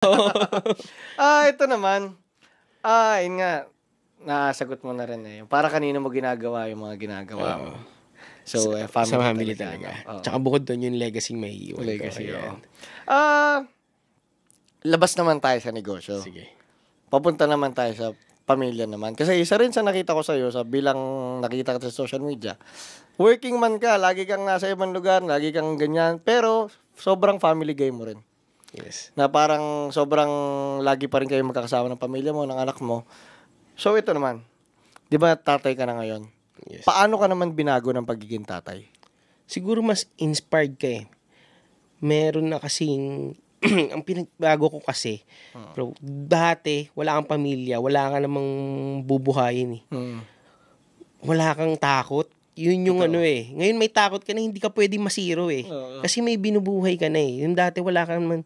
Ito naman. Yun nga. Nasagot mo na rin eh. Para kanino mo ginagawa yung mga ginagawa mo. So, family talaga. Tsaka bukod doon yung legacy may iwan. Legacy, labas naman tayo sa negosyo. Sige. Papunta naman tayo sa pamilya naman. Kasi isa rin sa nakita ko sa'yo, bilang nakita ka sa social media, working man ka, lagi kang nasa ibang lugar, lagi kang ganyan, pero sobrang family guy mo rin. Yes. Na parang sobrang lagi pa rin kayo magkakasama ng pamilya mo, ng anak mo. So ito naman, di ba tatay ka na ngayon? Yes. Paano ka naman binago ng pagiging tatay? Siguro mas inspired ka eh. Meron na kasing ang pinagbago ko kasi, bro, dati, wala kang pamilya, wala ka namang bubuhayin eh. Wala kang takot. Yun yung Ngayon may takot ka na, hindi ka pwedeng masiro eh. Kasi may binubuhay ka na eh. Yung dati wala kang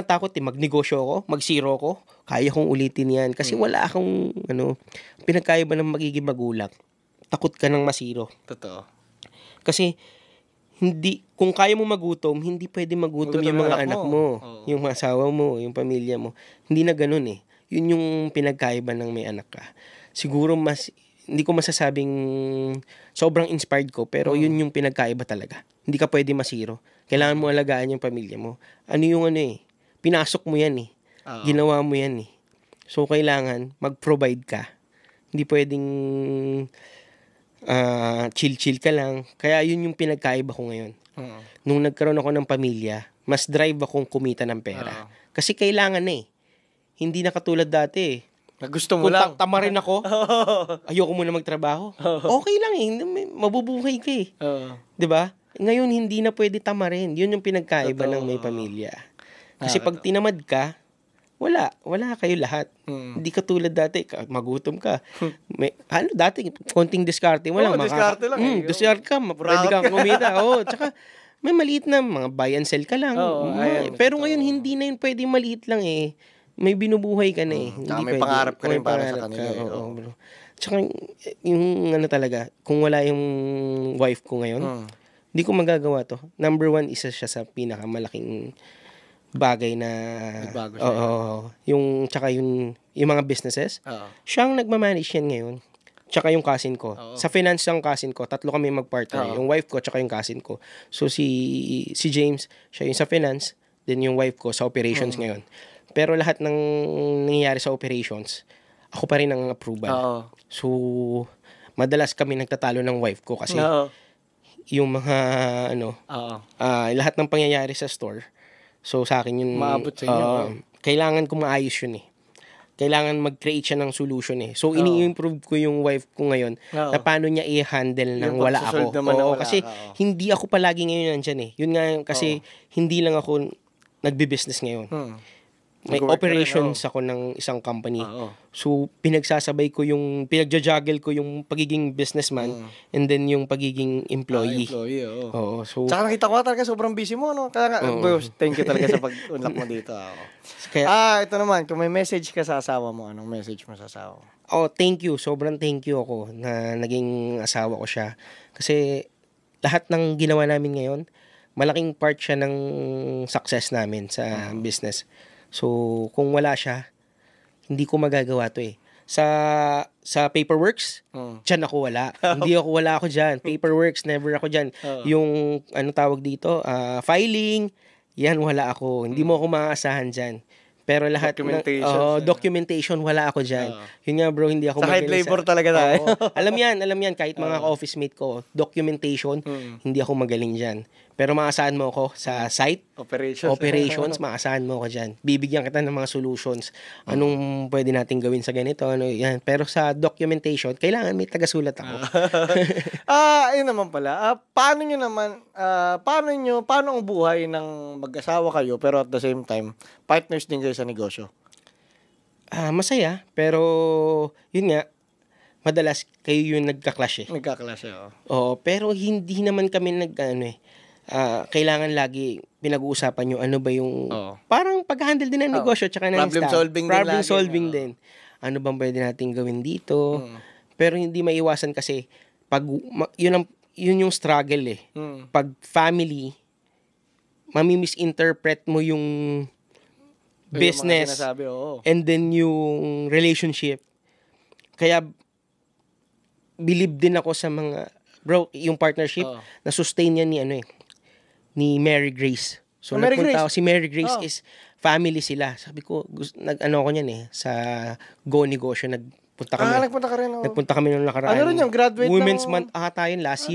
takot eh. Magnegosyo ako, magsiro ako, kaya kong ulitin yan. Kasi wala akong, pinagkaiba ng magiging magulang. Takot ka ng masiro. Totoo. Kasi, kung kaya mo magutom, hindi pwede magutom yung mga anak mo, yung asawa mo, yung pamilya mo. Hindi na ganun eh. Yun yung pinagkaiba ng may anak ka. Siguro hindi ko masasabing sobrang inspired ko, pero yun yung pinagkaiba talaga. Hindi ka pwede masiro. Kailangan mo alagaan yung pamilya mo. Pinasok mo yan eh. Ginawa mo yan eh. So, kailangan mag-provide ka. Hindi pwedeng chill-chill ka lang. Kaya yun yung pinagkaiba ko ngayon. Nung nagkaroon ako ng pamilya, mas drive akong kumita ng pera. Kasi kailangan na eh. Hindi na katulad dati eh. Gusto mo lang. Kung tama rin ako, ayoko muna magtrabaho. Okay lang eh. Mabubuhay ka eh. Diba? Ngayon, hindi na pwede tama rin. Yun yung pinagkaiba ng may pamilya. Kasi pag tinamad ka, wala kayo lahat. Hindi katulad dati, magutom ka. Dati, konting diskarte mo lang. Diskarte lang. Diskarte ka, pwede kang kumita. Tsaka, may maliit na mga buy and sell ka lang. Pero ngayon, hindi na yun pwede maliit lang eh. May binubuhay ka na eh. Tsaka may pangarap ka rin para sa kanila. Bro. Tsaka, yung talaga, kung wala yung wife ko ngayon, hindi ko magagawa to. Number 1, isa siya sa pinakamalaking bagay na nagbago siya. Tsaka yung mga businesses. Siya ang nagmamanage yan ngayon. Tsaka yung cousin ko. Sa finance ng cousin ko, 3 kami mag-partner. Yung wife ko tsaka yung cousin ko. So si James, siya yung sa finance, then yung wife ko sa operations ngayon. Pero lahat ng nangyayari sa operations, ako pa rin ang approval. So madalas kami nagtatalo ng wife ko kasi yung mga lahat ng pangyayari sa store. So sa akin yun, maabot sa inyo. Kailangan ko maayos yun eh. Kailangan mag-create siya ng solution eh. So ini-improve ko yung wife ko ngayon na paano niya i-handle nang wala ako. Kasi hindi ako palagi ngayon nandyan eh. Yun nga kasi hindi lang ako nagbi-business ngayon. May operations ako ng isang company. So, pinagja-juggle ko yung pagiging businessman and then yung pagiging employee. So, tsaka nakita ko talaga sobrang busy mo, no? Kaya thank you talaga sa pag-unlock mo dito. Kaya, ito naman, kung may message ka sa asawa mo, anong message mo sa asawa mo? Thank you. Sobrang thank you ako na naging asawa ko siya. Kasi, lahat ng ginawa namin ngayon, malaking part siya ng success namin sa business. So, kung wala siya, hindi ko magagawa to eh. Sa paperworks, dyan ako wala. Wala ako dyan. Paperworks, never ako dyan. Yung, tawag dito, filing, yan wala ako. Hindi mo ako maaasahan dyan. Pero lahat documentation, wala ako dyan. Yun nga bro, hindi ako sa hard labor talaga tayo. Alam yan, kahit mga office mate ko, documentation, hindi ako magaling dyan. Pero maasahan mo ako sa site, operations, maasahan mo ako dyan. Bibigyan kita ng mga solutions. Anong pwede natin gawin sa ganito, yan. Pero sa documentation, kailangan may tagasulat ako. Ayun naman pala. Paano ang buhay ng mag-asawa kayo, pero at the same time, partners din kayo sa negosyo? Masaya, pero yun nga, madalas kayo yung nagka-clash eh. Pero hindi naman kami kailangan lagi pinag-uusapan yung ano ba yung parang pag-handle din ng negosyo tsaka ng problem solving din. Ano bang pwede nating gawin dito? Pero hindi maiwasan kasi pag yun yung struggle eh. Pag family, mami-misinterpret mo yung Yung mga business, sinasabi, oo. and then yung relationship. Kaya, believe din ako sa mga, bro, yung partnership, Oo. na-sustain yan ni Mary Grace. So, Mary nagpunta Grace? ako, si Mary Grace Oo. is family sila. Sabi ko, nag-ano ko niyan sa Go Negosyo, nagpunta kami. Nagpunta ka rin, oo. Nagpunta kami nung nakaraan. Ano rin yung graduate Women's ng- Month ata yun last year.